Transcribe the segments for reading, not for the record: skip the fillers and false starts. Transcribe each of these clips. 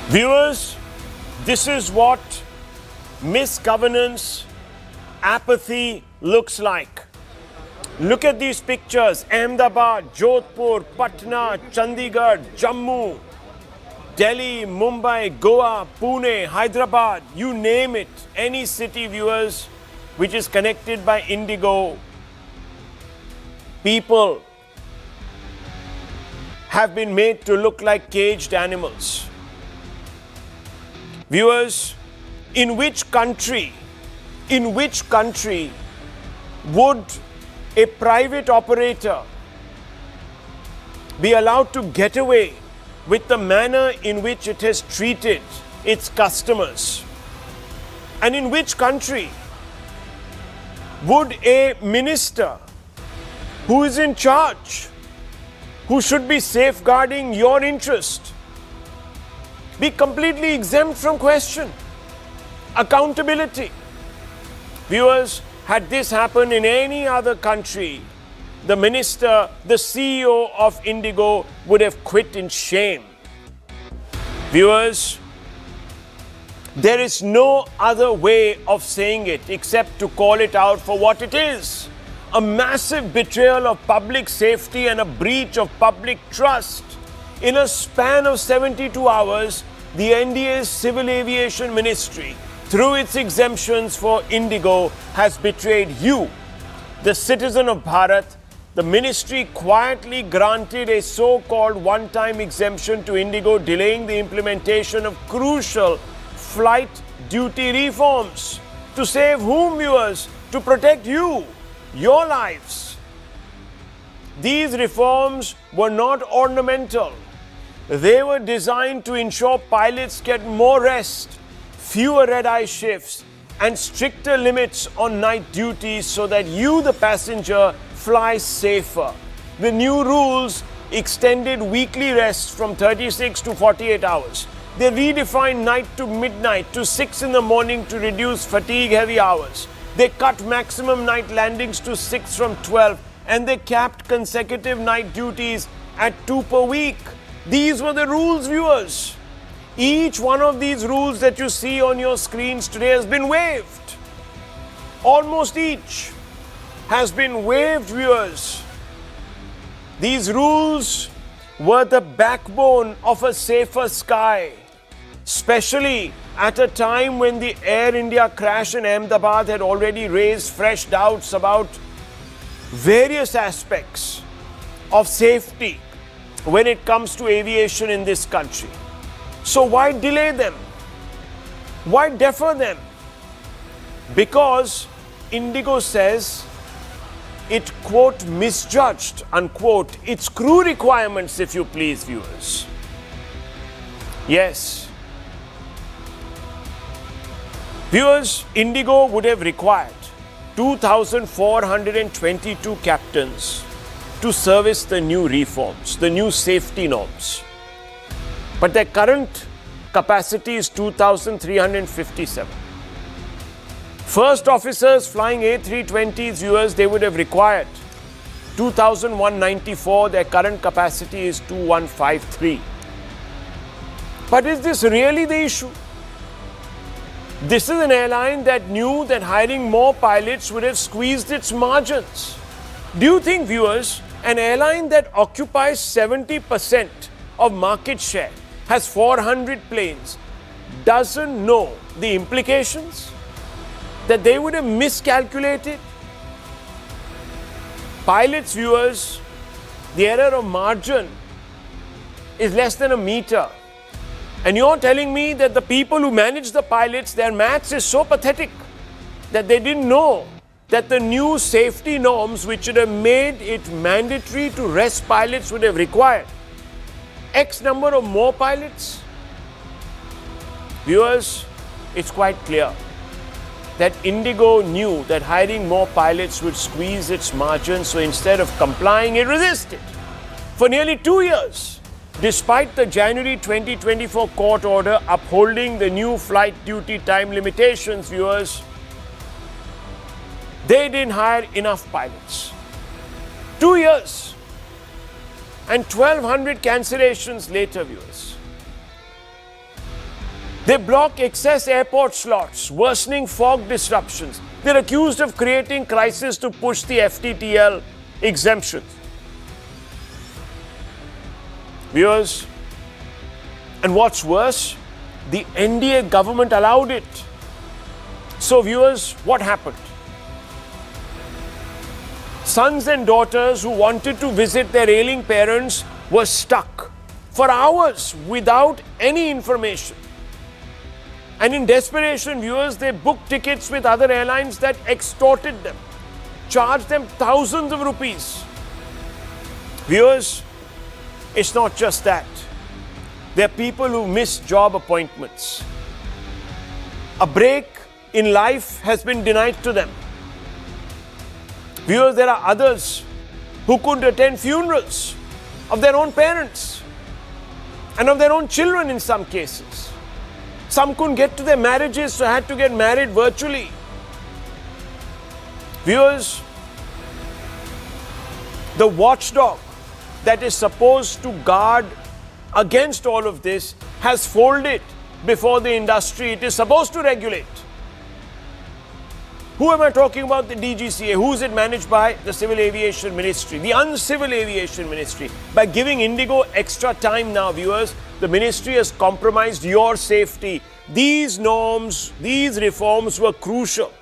Viewers, this is what misgovernance, apathy looks like. Look at these pictures: Ahmedabad, Jodhpur, Patna, Chandigarh, Jammu, Delhi, Mumbai, Goa, Pune, Hyderabad, you name it. Any city, viewers, which is connected by Indigo, people have been made to look like caged animals. Viewers, in which country would a private operator be allowed to get away with the manner in which it has treated its customers? And in which country would a minister who is in charge, who should be safeguarding your interest, be completely exempt from question, accountability? Viewers, had this happened in any other country, the minister, the CEO of Indigo would have quit in shame. Viewers, there is no other way of saying it except to call it out for what it is: a massive betrayal of public safety and a breach of public trust. In a span of 72 hours, the NDA's Civil Aviation Ministry, through its exemptions for Indigo, has betrayed you, the citizen of Bharat. The ministry quietly granted a so-called one-time exemption to Indigo, delaying the implementation of crucial flight duty reforms. To save whom, viewers? To protect you, your lives. These reforms were not ornamental. They were designed to ensure pilots get more rest, fewer red-eye shifts, and stricter limits on night duties so that you, the passenger, fly safer. The new rules extended weekly rest from 36 to 48 hours. They redefined night to midnight to 6 in the morning to reduce fatigue-heavy hours. They cut maximum night landings to 6 from 12, and they capped consecutive night duties at 2 per week. These were the rules, viewers. Each one of these rules that you see on your screens today has been waived. Almost each has been waived, viewers. These rules were the backbone of a safer sky, especially at a time when the Air India crash in Ahmedabad had already raised fresh doubts about various aspects of safety when it comes to aviation in this country. So why delay them? Why defer them? Because Indigo says it, quote, misjudged, unquote, its crew requirements, if you please, viewers. Yes. Viewers, Indigo would have required 2,422 captains to service the new reforms, the new safety norms. But their current capacity is 2,357. First officers flying A320s, viewers, they would have required 2,194. Their current capacity is 2,153. But is this really the issue? This is an airline that knew that hiring more pilots would have squeezed its margins. Do you think, viewers, an airline that occupies 70% of market share, has 400 planes, doesn't know the implications? That they would have miscalculated? Pilots, viewers, the error of margin is less than a meter. And you're telling me that the people who manage the pilots, their maths is so pathetic that they didn't know that the new safety norms, which would have made it mandatory to rest pilots, would have required X number of more pilots? Viewers, it's quite clear that Indigo knew that hiring more pilots would squeeze its margins, so instead of complying, it resisted for nearly 2 years. Despite the January 2024 court order upholding the new flight duty time limitations, viewers, they didn't hire enough pilots. 2 years and 1,200 cancellations later, viewers. They block excess airport slots, worsening fog disruptions. They're accused of creating crisis to push the FTTL exemptions. Viewers, and what's worse, the NDA government allowed it. So viewers, what happened? Sons and daughters who wanted to visit their ailing parents were stuck for hours without any information. And in desperation, viewers, they booked tickets with other airlines that extorted them, charged them thousands of rupees. Viewers, it's not just that. There are people who miss job appointments. A break in life has been denied to them. Viewers, there are others who couldn't attend funerals of their own parents and of their own children in some cases. Some couldn't get to their marriages, so had to get married virtually. Viewers, the watchdog that is supposed to guard against all of this has folded before the industry it is supposed to regulate. Who am I talking about? The DGCA. Who is it managed by? The Civil Aviation Ministry, the Uncivil Aviation Ministry. By giving Indigo extra time now, viewers, the ministry has compromised your safety. These norms, these reforms were crucial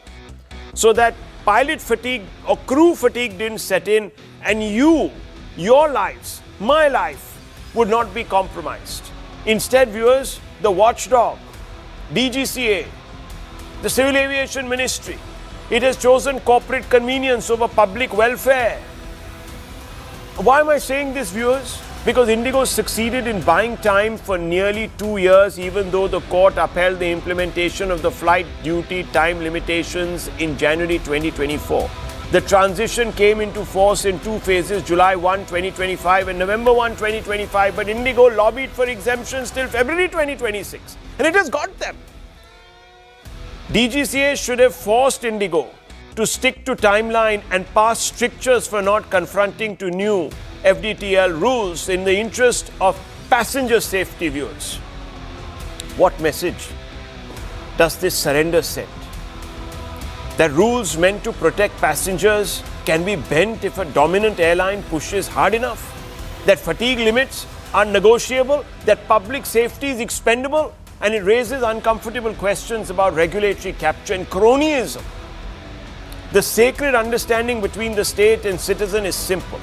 so that pilot fatigue or crew fatigue didn't set in, and your lives, my life, would not be compromised. Instead, viewers, the watchdog, DGCA, the Civil Aviation Ministry, it has chosen corporate convenience over public welfare. Why am I saying this, viewers? Because Indigo succeeded in buying time for nearly 2 years, even though the court upheld the implementation of the flight duty time limitations in January 2024. The transition came into force in 2 phases, July 1, 2025 and November 1, 2025, but Indigo lobbied for exemptions till February 2026, and it has got them. DGCA should have forced Indigo to stick to timeline and pass strictures for not confronting to new FDTL rules in the interest of passenger safety, viewers. What message does this surrender send? That rules meant to protect passengers can be bent if a dominant airline pushes hard enough. That fatigue limits are negotiable, that public safety is expendable, and it raises uncomfortable questions about regulatory capture and cronyism. The sacred understanding between the state and citizen is simple.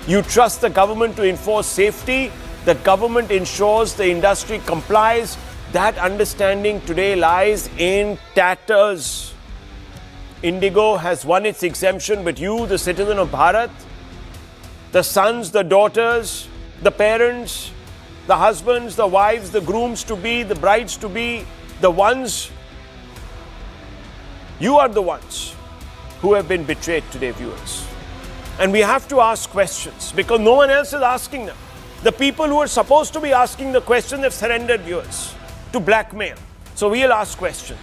You trust the government to enforce safety, the government ensures the industry complies. That understanding today lies in tatters. Indigo has won its exemption, but you, the citizen of Bharat, the sons, the daughters, the parents, the husbands, the wives, the grooms-to-be, the brides-to-be, the ones, you are the ones who have been betrayed today, viewers. And we have to ask questions because no one else is asking them. The people who are supposed to be asking the questions have surrendered, viewers, to blackmail. So we'll ask questions.